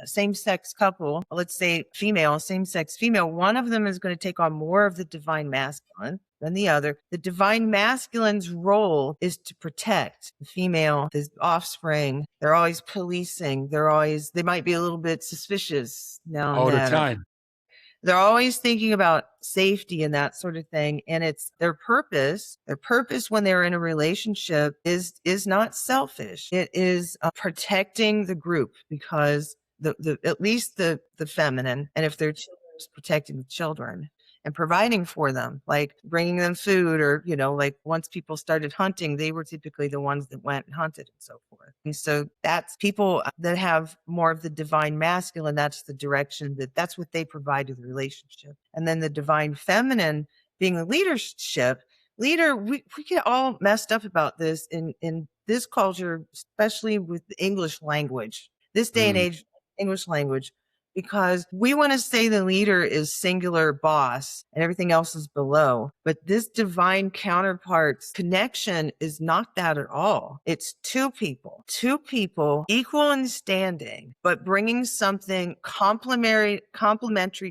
same-sex couple, let's say female, same-sex female, one of them is going to take on more of the divine masculine than the other. The divine masculine's role is to protect the female, the offspring. They're always policing. They might be a little bit suspicious now and All the then, or time. they're always thinking about safety and that sort of thing. And it's their purpose. Their purpose when they're in a relationship is not selfish. It is protecting the group, because the at least the feminine, and if they're children, is protecting the children and providing for them, like bringing them food, or, like once people started hunting, they were typically the ones that went and hunted and so forth. And so that's people that have more of the divine masculine. That's the direction that's what they provide to the relationship. And then the divine feminine being the leadership. We get all messed up about this in this culture, especially with the English language, this day and age, English language, because we want to say the leader is singular boss and everything else is below. But this divine counterpart's connection is not that at all. It's two people equal in standing, but bringing something complementary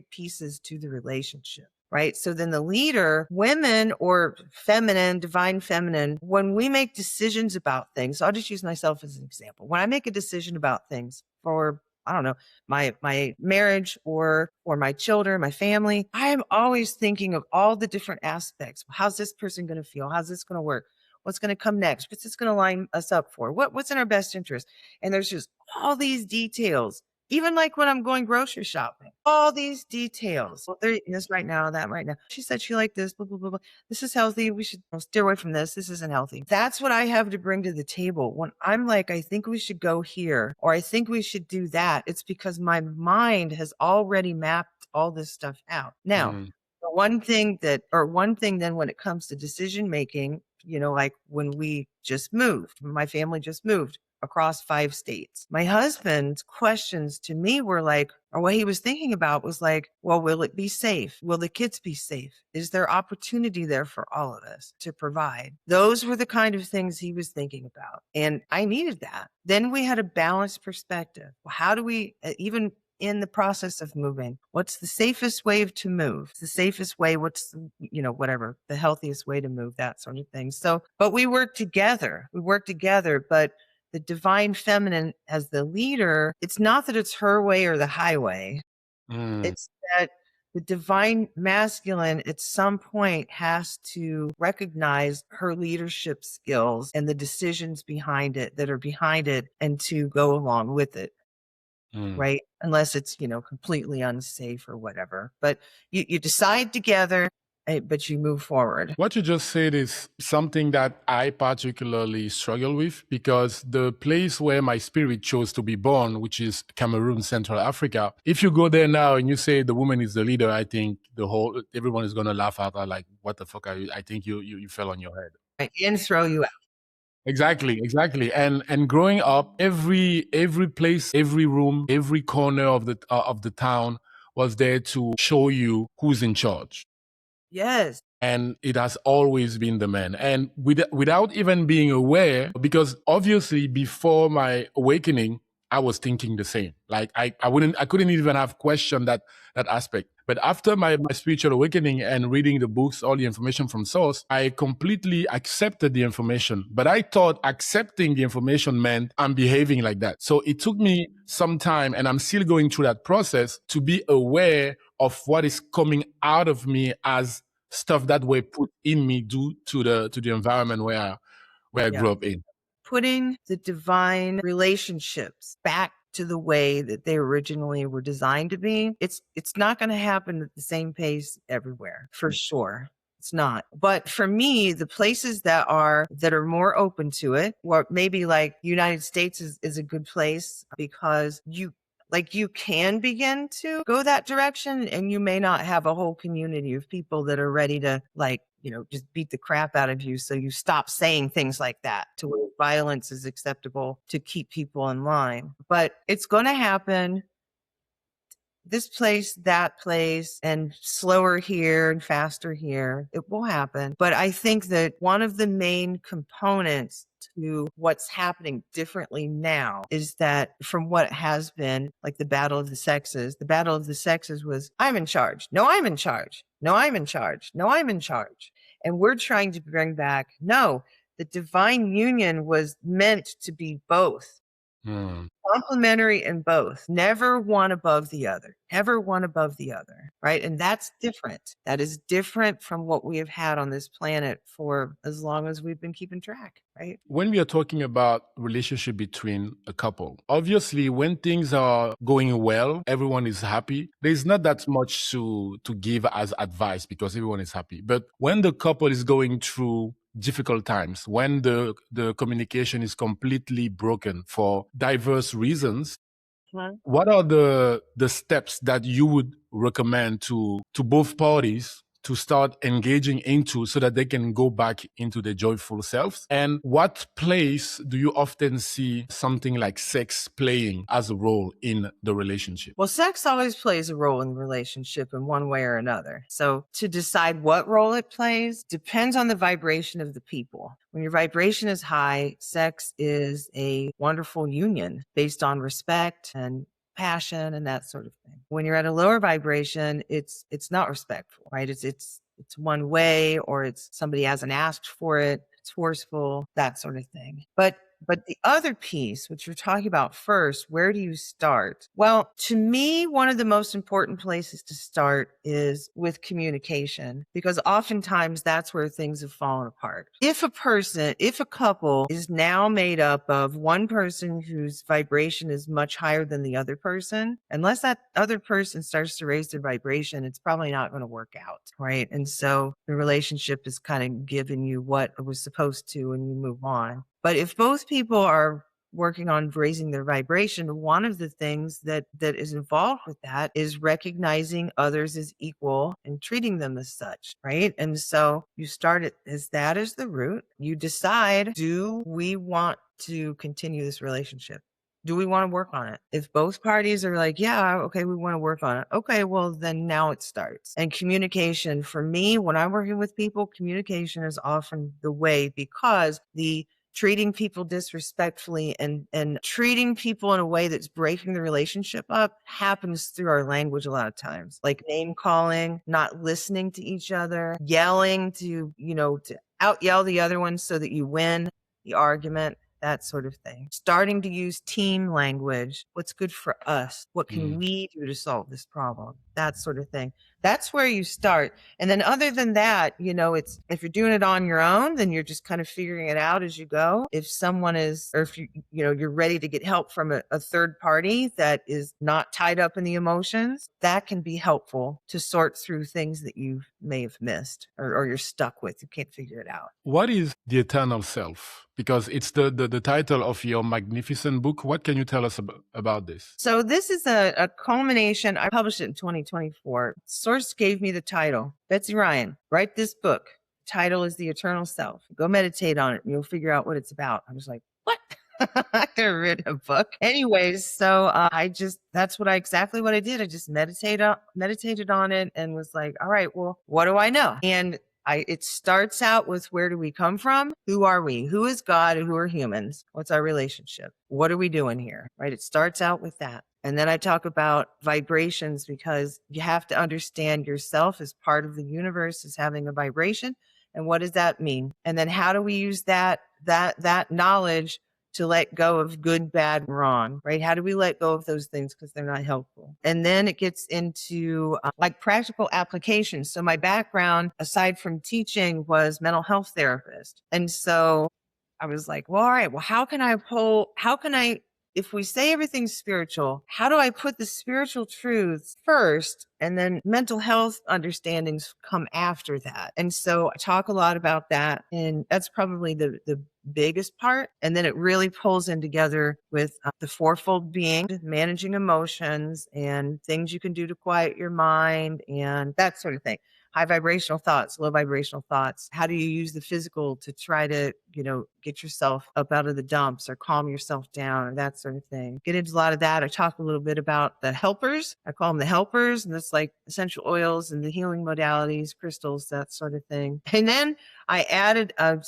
pieces to the relationship. Right. So then the leader, women or feminine, divine feminine, when we make decisions about things, I'll just use myself as an example. When I make a decision about things for, I don't know, my marriage or my children, my family, I am always thinking of all the different aspects. How's this person going to feel? How's this going to work? What's going to come next? What's this going to line us up for? What's in our best interest? And there's just all these details. Even like when I'm going grocery shopping, all these details. Well, they're eating this right now, that right now. She said she liked this, blah, blah, blah, blah. This is healthy. We should steer away from this. This isn't healthy. That's what I have to bring to the table. When I'm like, I think we should go here, or I think we should do that, it's because my mind has already mapped all this stuff out. Now, the one thing then when it comes to decision making, like when my family just moved across 5 states. My husband's questions to me were like, or what he was thinking about was like, well, will it be safe? Will the kids be safe? Is there opportunity there for all of us to provide? Those were the kind of things he was thinking about. And I needed that. Then we had a balanced perspective. How do we, even in the process of moving, what's the safest way to move? The safest way, what's, whatever, the healthiest way to move, that sort of thing. So, but we work together, but the divine feminine as the leader, it's not that it's her way or the highway. It's that the divine masculine at some point has to recognize her leadership skills and the decisions behind it and to go along with it. Right? Unless it's, completely unsafe or whatever. But you decide together, but you move forward. What you just said is something that I particularly struggle with, because the place where my spirit chose to be born, which is Cameroon, Central Africa, if you go there now and you say the woman is the leader, I think everyone is going to laugh at her like, what the fuck are you? I think you fell on your head. Right. And throw you out. Exactly. And growing up, every place, every room, every corner of the town was there to show you who's in charge. Yes. And it has always been the man. And without even being aware, because obviously before my awakening, I was thinking the same. Like I couldn't even have questioned that aspect. But after my spiritual awakening and reading the books, all the information from source, I completely accepted the information. But I thought accepting the information meant I'm behaving like that. So it took me some time, and I'm still going through that process, to be aware of what is coming out of me as stuff that were put in me due to the environment where I grew up in. Putting the divine relationships back to the way that they originally were designed to be, it's not going to happen at the same pace everywhere, for sure. It's not. But for me, the places that are more open to it, or maybe like United States is a good place because you can begin to go that direction, and you may not have a whole community of people that are ready to just beat the crap out of you. So you stop saying things like that to where violence is acceptable to keep people in line. But it's going to happen. This place, that place, and slower here and faster here. It will happen. But I think that one of the main components to what's happening differently now is that from what has been like the battle of the sexes was, I'm in charge. No, I'm in charge. No, I'm in charge. No, I'm in charge. And we're trying to bring back, no, the divine union was meant to be both. Complementary in both, never one above the other, never one above the other, right? And that's different. That is different from what we have had on this planet for as long as we've been keeping track, right? When we are talking about relationship between a couple, obviously when things are going well, everyone is happy. There's not that much to give as advice because everyone is happy. But when the couple is going through difficult times, when the communication is completely broken for diverse reasons, what are the steps that you would recommend to both parties to start engaging into so that they can go back into their joyful selves? And what place do you often see something like sex playing as a role in the relationship? Well, sex always plays a role in the relationship in one way or another. So to decide what role it plays depends on the vibration of the people. When your vibration is high, sex is a wonderful union based on respect and passion and that sort of thing. When you're at a lower vibration, it's not respectful, right? It's one way, or it's somebody hasn't asked for it, it's forceful, that sort of thing. But the other piece, which you're talking about first, where do you start? Well, to me, one of the most important places to start is with communication, because oftentimes that's where things have fallen apart. If a couple is now made up of one person whose vibration is much higher than the other person, unless that other person starts to raise their vibration, it's probably not going to work out, right? And so the relationship is kind of giving you what it was supposed to, and you move on. But if both people are working on raising their vibration, one of the things that is involved with that is recognizing others as equal and treating them as such, right? And so you start it as that is the root. You decide, do we want to continue this relationship? Do we want to work on it? If both parties are like, yeah, okay, we want to work on it. Okay, well, then now it starts. And communication, for me, when I'm working with people, communication is often the way, because the treating people disrespectfully and treating people in a way that's breaking the relationship up happens through our language a lot of times, like name calling, not listening to each other, yelling to out yell the other one so that you win the argument, that sort of thing. Starting to use team language. What's good for us? What can we do to solve this problem? That sort of thing. That's where you start. And then other than that, it's, if you're doing it on your own, then you're just kind of figuring it out as you go. If someone is, or if you're ready to get help from a third party that is not tied up in the emotions, that can be helpful to sort through things that you may have missed or you're stuck with. You can't figure it out. What is the eternal self? Because it's the title of your magnificent book. What can you tell us about this? So this is a culmination. I published it in 2024. Source gave me the title. Betsy Ryan, write this book. The title is The Eternal Self. Go meditate on it and you'll figure out what it's about. I was like, what? I never read a book. Anyways, so that's exactly what I did. I just meditated on it and was like, all right, well, what do I know? And it starts out with, where do we come from? Who are we? Who is God and who are humans? What's our relationship? What are we doing here? Right? It starts out with that. And then I talk about vibrations, because you have to understand yourself as part of the universe as having a vibration. And what does that mean? And then how do we use that knowledge to let go of good, bad, wrong, right? How do we let go of those things because they're not helpful? And then it gets into like practical applications. So my background, aside from teaching, was mental health therapist. And so I was like, well, all right, well, how can I if we say everything's spiritual, how do I put the spiritual truths first and then mental health understandings come after that? And so I talk a lot about that. And that's probably the biggest part. And then it really pulls in together with the fourfold being, managing emotions and things you can do to quiet your mind and that sort of thing. High vibrational thoughts, low vibrational thoughts. How do you use the physical to try to, get yourself up out of the dumps or calm yourself down or that sort of thing? Get into a lot of that. I talk a little bit about the helpers. I call them the helpers, and that's like essential oils and the healing modalities, crystals, that sort of thing. And then I added an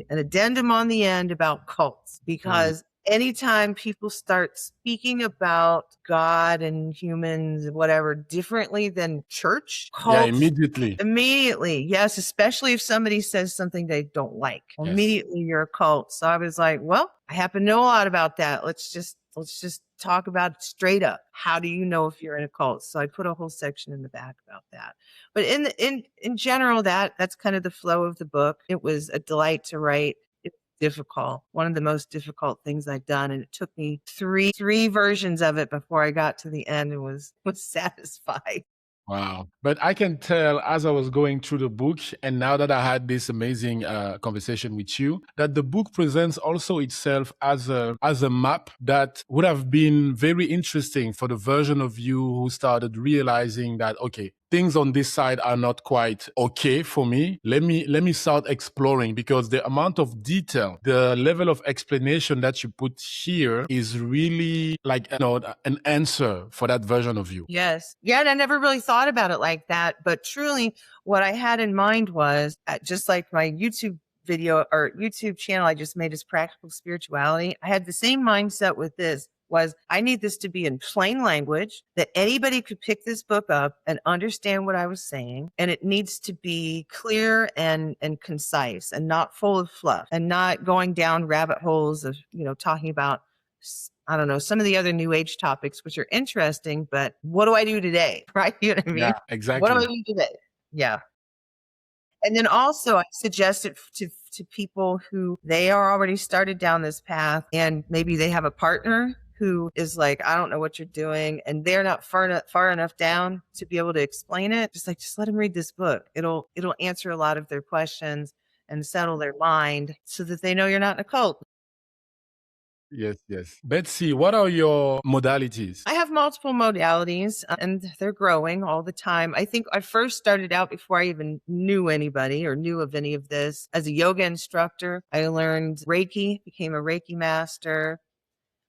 addendum on the end about cults because anytime people start speaking about God and humans, whatever, differently than church, cults, immediately, yes, especially if somebody says something they don't like. Yes. Immediately you're a cult. So I was like, well, I happen to know a lot about that. Let's just talk about it straight up. How do you know if you're in a cult? So I put a whole section in the back about that. But in general, that's kind of the flow of the book. It was a delight to write. Difficult. One of the most difficult things I've done. And it took me three versions of it before I got to the end and was satisfied. Wow. But I can tell as I was going through the book, and now that I had this amazing conversation with you, that the book presents also itself as a map that would have been very interesting for the version of you who started realizing that, okay, things on this side are not quite okay for me. Let me start exploring, because the amount of detail, the level of explanation that you put here is really like an answer for that version of you. Yes. Yeah. And I never really thought about it like that. But truly, what I had in mind was just like my YouTube video or YouTube channel I just made is Practical Spirituality. I had the same mindset with this. Was I need this to be in plain language that anybody could pick this book up and understand what I was saying. And it needs to be clear and concise and not full of fluff and not going down rabbit holes of, talking about, I don't know, some of the other new age topics, which are interesting, but what do I do today? Right. You know what I mean? Yeah, exactly. What do I do today? Yeah. And then also I suggest it to people who they are already started down this path and maybe they have a partner who is like, I don't know what you're doing. And they're not far enough down to be able to explain it. Just let them read this book. It'll answer a lot of their questions and settle their mind so that they know you're not in a cult. Yes, yes. Betsy, what are your modalities? I have multiple modalities and they're growing all the time. I think I first started out before I even knew anybody or knew of any of this as a yoga instructor. I learned Reiki, became a Reiki master.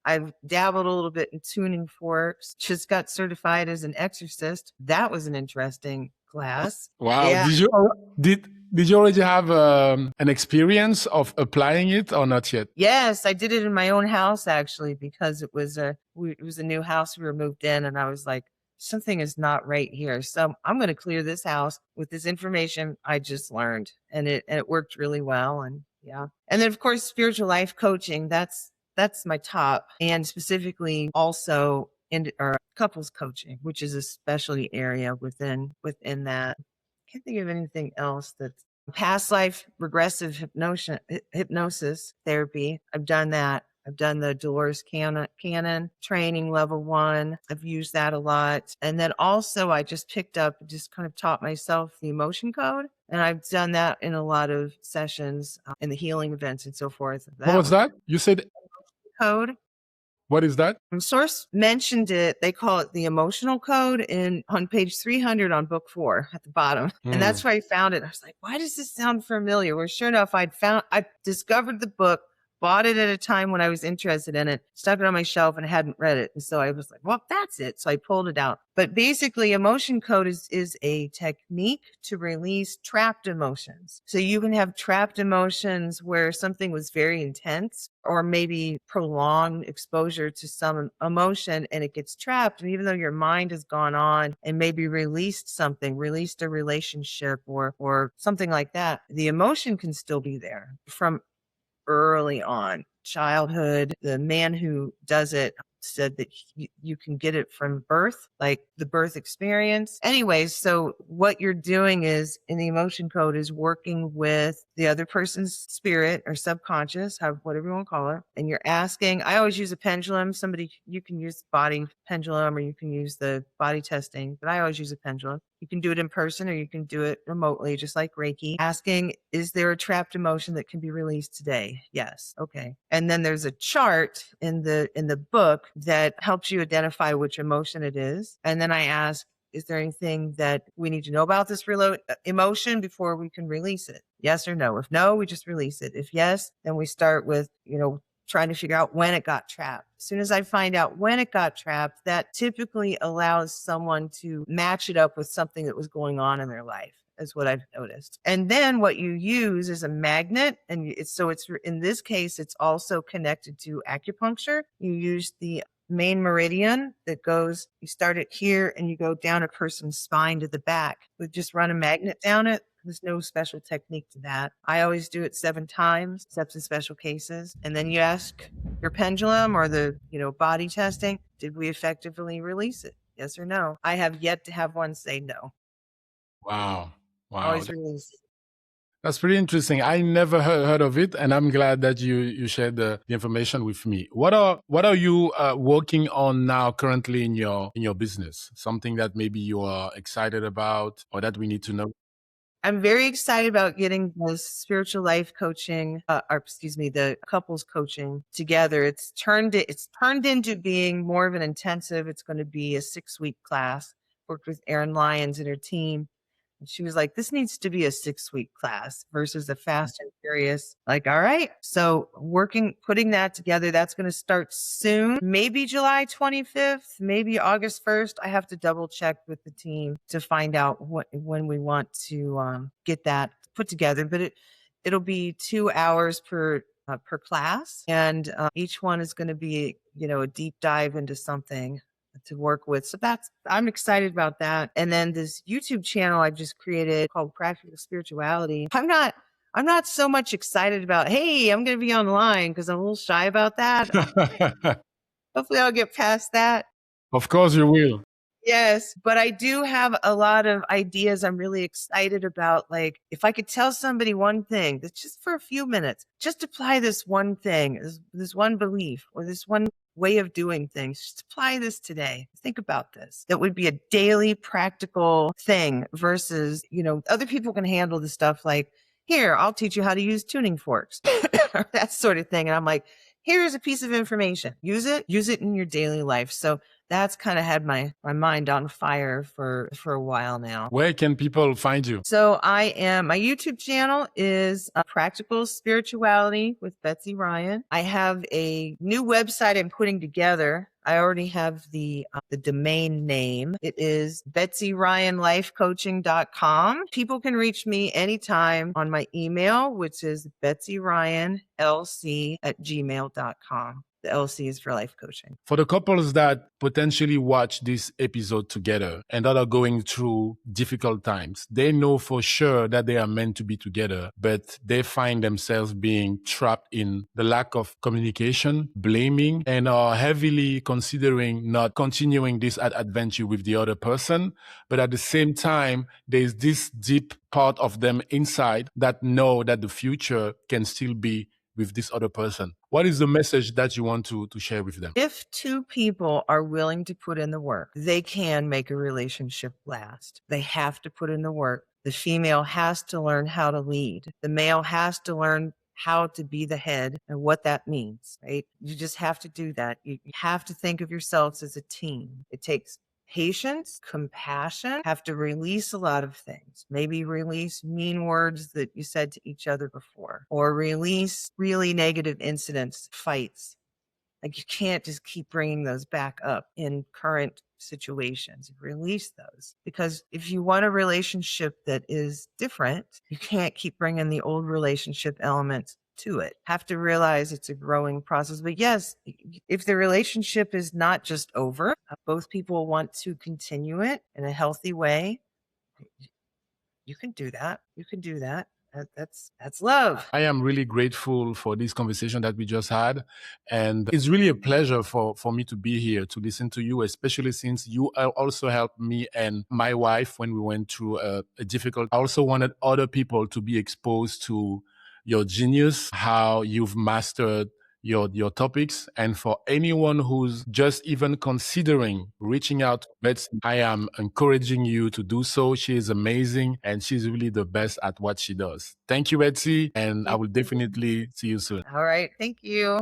I've dabbled a little bit in tuning forks, just got certified as an exorcist. That was an interesting class. Wow. Yeah. Did you already have an experience of applying it or not yet? Yes, I did it in my own house actually, because it was a new house. We were moved in and I was like, something is not right here. So I'm going to clear this house with this information I just learned. And it worked really well. And yeah. And then of course, spiritual life coaching, that's my top, and specifically also or couples coaching, which is a specialty area within that. Can't think of anything else. That's past life regressive hypnosis therapy. I've done that. I've done the Dolores Cannon training level 1. I've used that a lot. And then also I just kind of taught myself the emotion code. And I've done that in a lot of sessions in the healing events and so forth. What was that? You said code. What is that? Source mentioned it. They call it the emotional code on page 300 on book 4 at the bottom. And that's where I found it. I was like, why does this sound familiar? Well, sure enough, I discovered the book, bought it at a time when I was interested in it, stuck it on my shelf and hadn't read it. And so I was like, well, that's it. So I pulled it out. But basically, emotion code is a technique to release trapped emotions. So you can have trapped emotions where something was very intense or maybe prolonged exposure to some emotion and it gets trapped. And even though your mind has gone on and maybe released a relationship or something like that, the emotion can still be there from early on, childhood. The man who does it said that you can get it from birth, like the birth experience. Anyways, so what you're doing is in the emotion code is working with the other person's spirit or subconscious, whatever you want to call it. And you're asking, I always use a pendulum. You can use body pendulum or you can use the body testing, but I always use a pendulum. You can do it in person or you can do it remotely, just like Reiki. Asking, is there a trapped emotion that can be released today? Yes. Okay. And then there's a chart in the book that helps you identify which emotion it is. And then I ask, is there anything that we need to know about this emotion before we can release it? Yes or no? If no, we just release it. If yes, then we start with, trying to figure out when it got trapped. As soon as I find out when it got trapped, that typically allows someone to match it up with something that was going on in their life, is what I've noticed. And then what you use is a magnet. And it's in this case, it's also connected to acupuncture. You use the main meridian that goes, you start it here and you go down a person's spine to the back. We just run a magnet down it. There's no special technique to that. I always do it 7 times, except in special cases. And then you ask your pendulum or the, body testing, did we effectively release it? Yes or no? I have yet to have one say no. Wow. Always release it. That's pretty interesting. I never heard of it, and I'm glad that you shared the information with me. What are you working on now currently in your business? Something that maybe you are excited about or that we need to know? I'm very excited about getting the spiritual life coaching, the couples coaching together. It's turned into being more of an intensive. It's going to be a 6-week class. Worked with Erin Lyons and her team. And she was like, this needs to be a 6-week class versus a fast and furious. Like, all right. So putting that together, that's going to start soon. Maybe July 25th, maybe August 1st. I have to double check with the team to find out when we want to get that put together. But it'll be 2 hours per class. And each one is going to be, a deep dive into something to work with. So I'm excited about that. And then this YouTube channel I just created called Practical Spirituality. I'm not so much excited about, hey, I'm going to be online, because I'm a little shy about that. Hopefully I'll get past that. Of course you will. Yes, but I do have a lot of ideas I'm really excited about. Like, if I could tell somebody one thing, that's just for a few minutes, just apply this one thing, this one belief or this one way of doing things. Just apply this today. Think about this. That would be a daily practical thing versus, other people can handle the stuff like, here, I'll teach you how to use tuning forks or that sort of thing. And I'm like, here's a piece of information. Use it in your daily life. So that's kind of had my mind on fire for a while now. Where can people find you? So my YouTube channel is Practical Spirituality with Betsy Ryan. I have a new website I'm putting together. I already have the domain name. It is BetsyRyanLifeCoaching.com. People can reach me anytime on my email, which is BetsyRyanLC@gmail.com. The LC is for life coaching. For the couples that potentially watch this episode together and that are going through difficult times, they know for sure that they are meant to be together, but they find themselves being trapped in the lack of communication, blaming, and are heavily considering not continuing this adventure with the other person. But at the same time, there's this deep part of them inside that know that the future can still be with this other person. What is the message that you want to share with them? If 2 people are willing to put in the work, they can make a relationship last. They have to put in the work. The female has to learn how to lead. The male has to learn how to be the head and what that means, right? You just have to do that. You have to think of yourselves as a team. It takes patience, compassion, have to release a lot of things. Maybe release mean words that you said to each other before, or release really negative incidents, fights. Like, you can't just keep bringing those back up in current situations. Release those, because if you want a relationship that is different, you can't keep bringing the old relationship elements to it. Have to realize it's a growing process. But yes, if the relationship is not just over, both people want to continue it in a healthy way, you can do that. You can do that. That's love. I am really grateful for this conversation that we just had. And it's really a pleasure for me to be here to listen to you, especially since you also helped me and my wife when we went through a difficult. I also wanted other people to be exposed to your genius, how you've mastered your topics. And for anyone who's just even considering reaching out to Betsy, I am encouraging you to do so. She is amazing and she's really the best at what she does. Thank you, Betsy. And I will definitely see you soon. All right. Thank you.